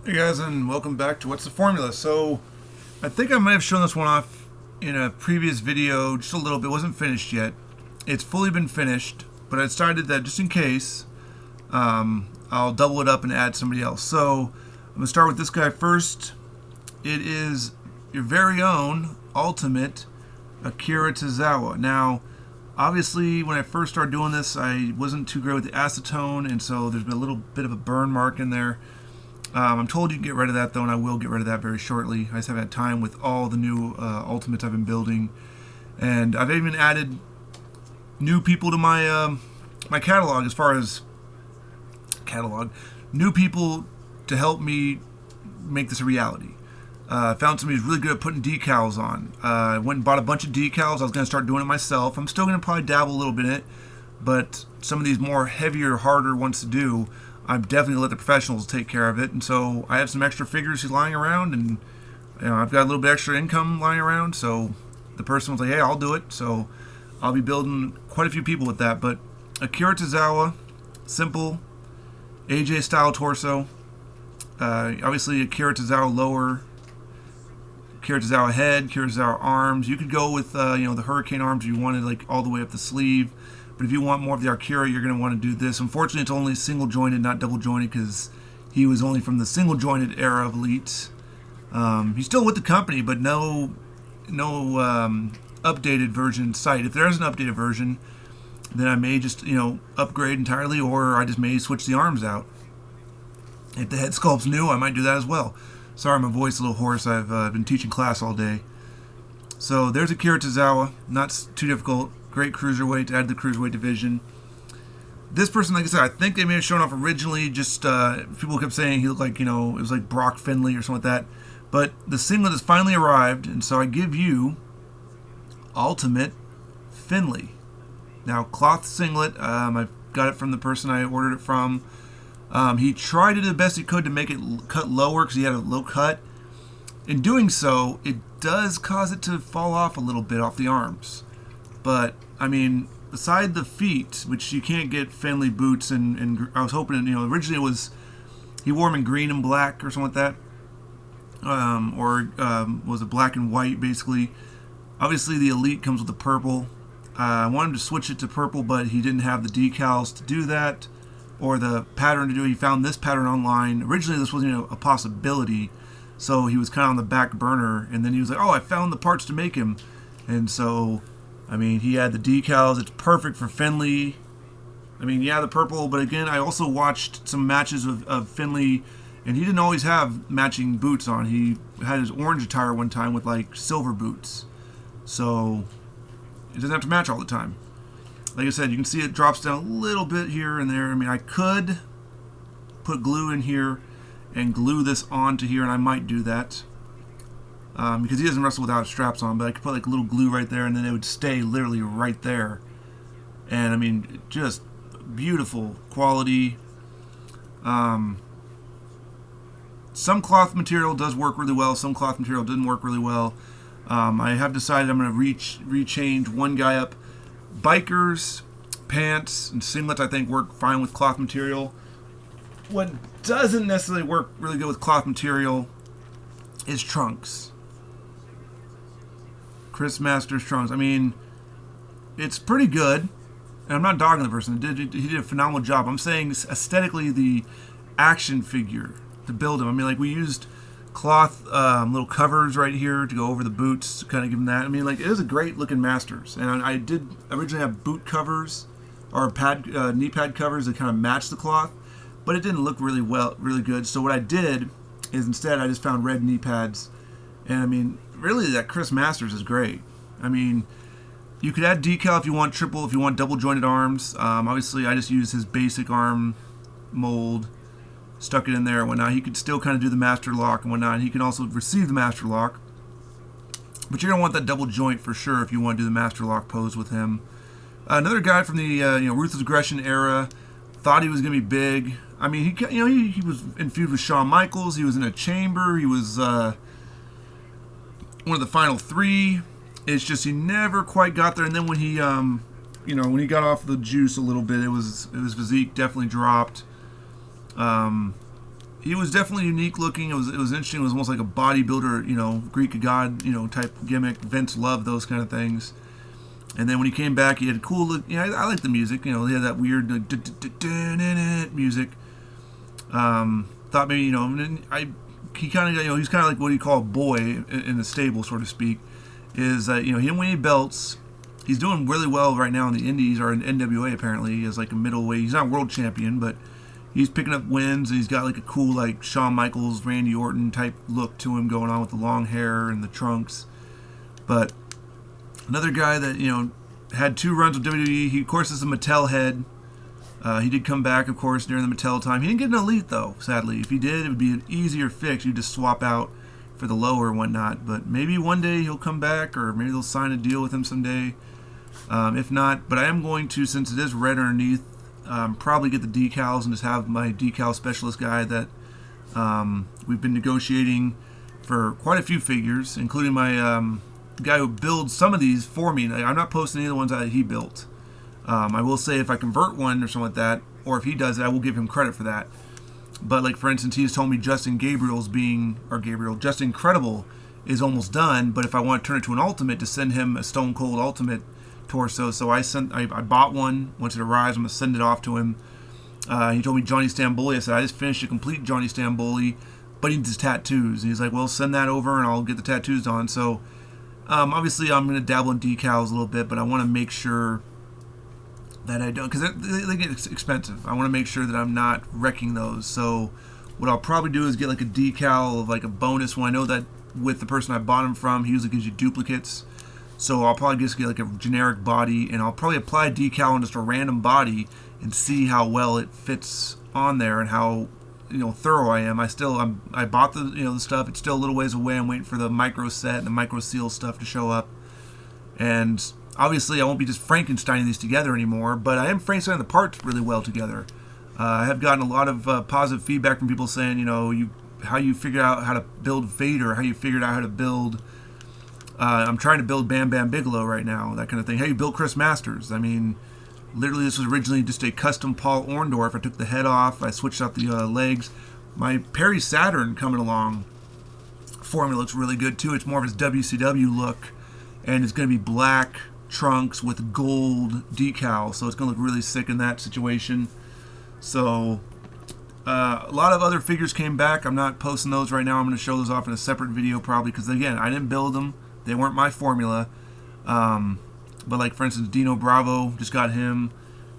Hey guys, and welcome back to What's the Formula. So, I think I might have shown this one off in a previous video, just a little bit. It wasn't finished yet. It's fully been finished, but I decided that just in case, I'll double it up and add somebody else. So, I'm going to start with this guy first. It is your very own ultimate Akira Tozawa. Now, obviously, when I first started doing this, I wasn't too great with the acetone, and so there's been a little bit of a burn mark in there. I'm told you can get rid of that, though, and I will get rid of that very shortly. I just haven't had time with all the new Ultimates I've been building. And I've even added new people to my my catalog as far as new people to help me make this a reality. I found somebody who's really good at putting decals on. I went and bought a bunch of decals. I was going to start doing it myself. I'm still going to probably dabble a little bit in it, but some of these more heavier, harder ones to do, I'm definitely going to let the professionals take care of it. And so I have some extra figures lying around, and I've got a little bit extra income lying around. So the person was like, hey, I'll do it. So I'll be building quite a few people with that. But Akira Tozawa, simple, AJ style torso. Obviously Akira Tozawa lower, Akira Tozawa head, Akira Tozawa arms. You could go with the hurricane arms if you wanted, like all the way up the sleeve. But if you want more of the Akira, you're going to want to do this. Unfortunately, it's only single jointed, not double jointed, because he was only from the single jointed era of Elite. He's still with the company, but no updated version in sight. If there is an updated version, then I may just upgrade entirely, or I just may switch the arms out. If the head sculpt's new, I might do that as well. Sorry, my voice is a little hoarse. I've been teaching class all day. So there's Akira Tozawa. Not too difficult. Great cruiserweight to add to the cruiserweight division. This person, like I said, I think they may have shown off originally. Just people kept saying he looked like, it was like Brock Finlay or something like that. But the singlet has finally arrived, and so I give you Ultimate Finlay. Now, cloth singlet. I got it from the person I ordered it from. He tried to do the best he could to make it cut lower because he had a low cut. In doing so, it does cause it to fall off a little bit off the arms. But, I mean, beside the feet, which you can't get Finlay boots, and I was hoping, originally it was, he wore them in green and black or something like that. Was it black and white, basically. Obviously, the Elite comes with the purple. I wanted him to switch it to purple, but he didn't have the decals to do that, or the pattern to do it. He found this pattern online. Originally, this wasn't a possibility, so he was kind of on the back burner, and then he was like, oh, I found the parts to make him. And so, I mean, he had the decals. It's perfect for Finlay. I mean, yeah, the purple, but again, I also watched some matches of Finlay, and he didn't always have matching boots on. He had his orange attire one time with, like, silver boots. So, it doesn't have to match all the time. Like I said, you can see it drops down a little bit here and there. I mean, I could put glue in here and glue this onto here, and I might do that. Because he doesn't wrestle without straps on, but I could put like a little glue right there, and then it would stay literally right there. And I mean, just beautiful quality. Some cloth material does work really well. Some cloth material didn't work really well. I have decided I'm going to rechange one guy up. Bikers, pants, and singlets I think work fine with cloth material. What doesn't necessarily work really good with cloth material is trunks. Chris Masters trunks. I mean, it's pretty good, and I'm not dogging the person. He did a phenomenal job. I'm saying aesthetically, the action figure to build him. I mean, like we used cloth little covers right here to go over the boots to kind of give him that. I mean, like it is a great looking Masters, and I did originally have boot covers or knee pad covers that kind of match the cloth, but it didn't look really good. So what I did is instead I just found red knee pads, and I mean, really that Chris Masters is great. I mean, you could add decal if you want triple, if you want double jointed arms. Obviously, I just used his basic arm mold, stuck it in there and whatnot. He could still kind of do the master lock and whatnot. He can also receive the master lock, but you're gonna want that double joint for sure if you want to do the master lock pose with him. Another guy from the Ruthless Aggression era, thought he was gonna be big. I mean, he was in feud with Shawn Michaels. He was in a chamber. He was one of the final three. It's just he never quite got there. And then when he, when he got off the juice a little bit, his physique definitely dropped. he was definitely unique looking. It was interesting. It was almost like a bodybuilder, Greek god, type gimmick. Vince loved those kind of things. And then when he came back, he had a cool look. I like the music. He had that weird music. Thought maybe, he kind of, he's kind of like what you call a boy in the stable, so to speak. Is that, he didn't win any belts. He's doing really well right now in the Indies, or in NWA apparently, as like a middleweight. He's not world champion, but he's picking up wins. He's got like a cool like Shawn Michaels, Randy Orton type look to him going on with the long hair and the trunks. But another guy that, had 2 runs with WWE. He, of course, is a Mattel head. He did come back, of course, during the Mattel time. He didn't get an Elite, though, sadly. If he did, it would be an easier fix. You'd just swap out for the lower and whatnot. But maybe one day he'll come back, or maybe they'll sign a deal with him someday. If not, but I am going to, since it is red underneath, probably get the decals and just have my decal specialist guy that we've been negotiating for quite a few figures, including my guy who builds some of these for me. I'm not posting any of the ones that he built. I will say if I convert one or something like that, or if he does it, I will give him credit for that. But like for instance, he's told me Justin Credible is almost done. But if I want to turn it to an Ultimate, to send him a Stone Cold Ultimate torso, so I bought one. Once it arrives, I'm gonna send it off to him. He told me Johnny Stamboli. I said I just finished a complete Johnny Stamboli, but he needs his tattoos. And he's like, well, send that over and I'll get the tattoos on. So obviously I'm gonna dabble in decals a little bit, but I want to make sure that I don't, because they get expensive. I want to make sure that I'm not wrecking those. So what I'll probably do is get like a decal of like a bonus one. I know that with the person I bought them from, he usually gives you duplicates. So I'll probably just get like a generic body, and I'll probably apply a decal on just a random body and see how well it fits on there and how thorough I am. I bought the stuff. It's still a little ways away. I'm waiting for the micro set and the micro seal stuff to show up, and obviously I won't be just Frankensteining these together anymore. But I am Frankensteining the parts really well together. I have gotten a lot of positive feedback from people saying how you figured out how to build Vader, how you figured out how to build. I'm trying to build Bam Bam Bigelow right now, that kind of thing. How you built Chris Masters. I mean, literally this was originally just a custom Paul Orndorff. I took the head off, I switched out the legs. My Perry Saturn coming along formula looks really good too. It's more of his WCW look, and it's going to be black trunks with gold decal, so it's going to look really sick in that situation. So a lot of other figures came back. I'm not posting those right now. I'm going to show those off in a separate video probably, because again, I didn't build them. They weren't my formula. But like for instance, Dino Bravo, just got him.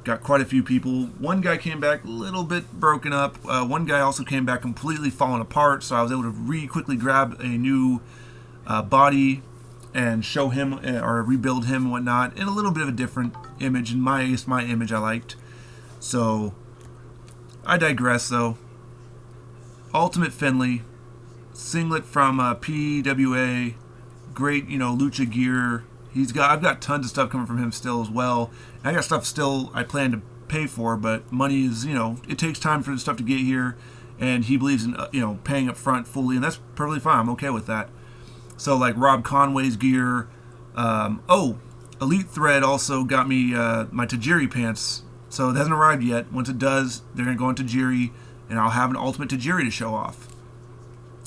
Got quite a few people. One guy came back a little bit broken up. One guy also came back completely fallen apart, so I was able to quickly grab a new body and show him or rebuild him and whatnot in a little bit of a different image. In my image I liked. So I digress though. Ultimate Finlay, singlet from PWA, great lucha gear. I've got tons of stuff coming from him still as well. And I got stuff still I plan to pay for, but money is it takes time for the stuff to get here, and he believes in paying up front fully, and that's perfectly fine. I'm okay with that. So like Rob Conway's gear. Elite Thread also got me my Tajiri pants. So it hasn't arrived yet. Once it does, they're going to go on Tajiri, and I'll have an Ultimate Tajiri to show off.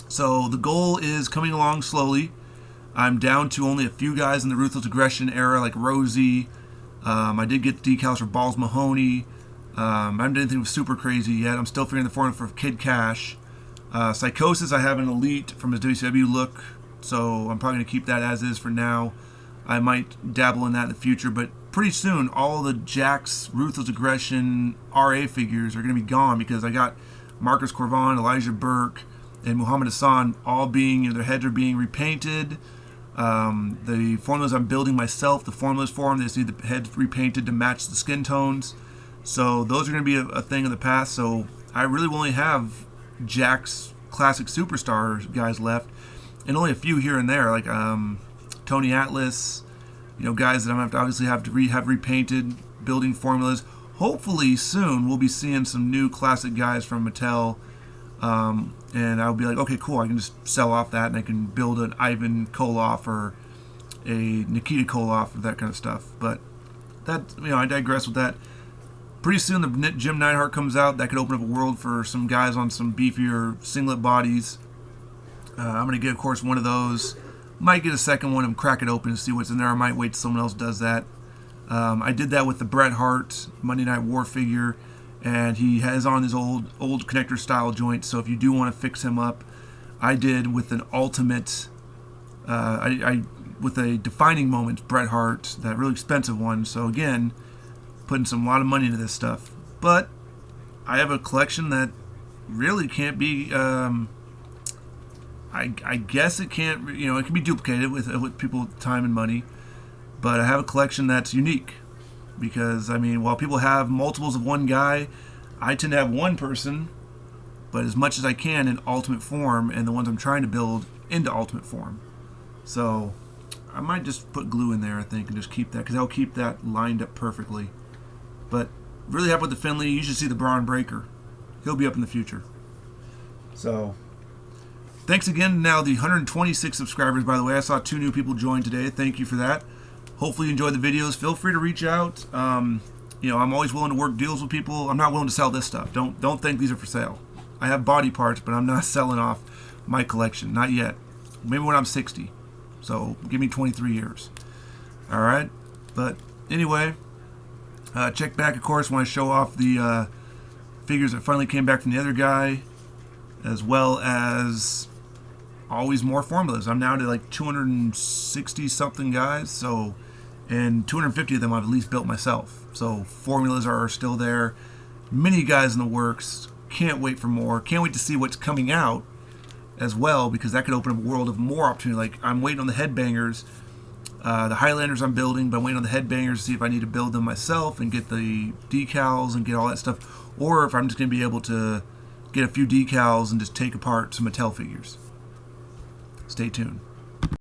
So the goal is coming along slowly. I'm down to only a few guys in the Ruthless Aggression era, like Rosie. I did get the decals for Balls Mahoney. I haven't done anything super crazy yet. I'm still figuring the formula for Kid Cash. Psychosis, I have an Elite from his WCW look, so I'm probably going to keep that as is for now. I might dabble in that in the future, but pretty soon all the Jax Ruthless Aggression RA figures are going to be gone, because I got Marcus Corvan, Elijah Burke, and Muhammad Hassan all being, their heads are being repainted. The formulas I'm building myself, the formulas for them, they just need the heads repainted to match the skin tones. So those are going to be a thing of the past. So I really will only have Jax Classic Superstar guys left, and only a few here and there, like Tony Atlas, guys that I'm going to obviously have repainted, building formulas. Hopefully soon we'll be seeing some new classic guys from Mattel. And I'll be like, okay, cool, I can just sell off that, and I can build an Ivan Koloff or a Nikita Koloff or that kind of stuff. But that, I digress with that. pretty soon the Jim Neidhart comes out. That could open up a world for some guys on some beefier singlet bodies. I'm going to get, of course, one of those. Might get a second one and crack it open and see what's in there. I might wait till someone else does that. I did that with the Bret Hart Monday Night War figure, and he has on his old connector style joint. So if you do want to fix him up, I did with an ultimate, with a defining moment Bret Hart, that really expensive one. So again, putting a lot of money into this stuff. But I have a collection that really can't be. I guess it can't. It can be duplicated with people time and money. But I have a collection that's unique, because while people have multiples of one guy, I tend to have one person, but as much as I can in ultimate form, and the ones I'm trying to build into ultimate form. So I might just put glue in there, I think, and just keep that, because that'll keep that lined up perfectly. But really happy with the Finlay. You should see the Braun Breaker. He'll be up in the future. So thanks again. Now the 126 subscribers, by the way. I saw 2 new people join today. Thank you for that. Hopefully you enjoyed the videos. Feel free to reach out. I'm always willing to work deals with people. I'm not willing to sell this stuff. Don't think these are for sale. I have body parts, but I'm not selling off my collection. Not yet. Maybe when I'm 60. So give me 23 years. All right. But anyway, check back, of course, when I show off the figures that finally came back from the other guy, as well as always more formulas. I'm now to like 260 something guys, and 250 of them I've at least built myself. So formulas are still there. Many guys in the works. Can't wait for more. Can't wait to see what's coming out as well, because that could open up a world of more opportunity. Like, I'm waiting on the headbangers, the Highlanders I'm building, but I'm waiting on the headbangers to see if I need to build them myself and get the decals and get all that stuff, or if I'm just going to be able to get a few decals and just take apart some Mattel figures. Stay tuned.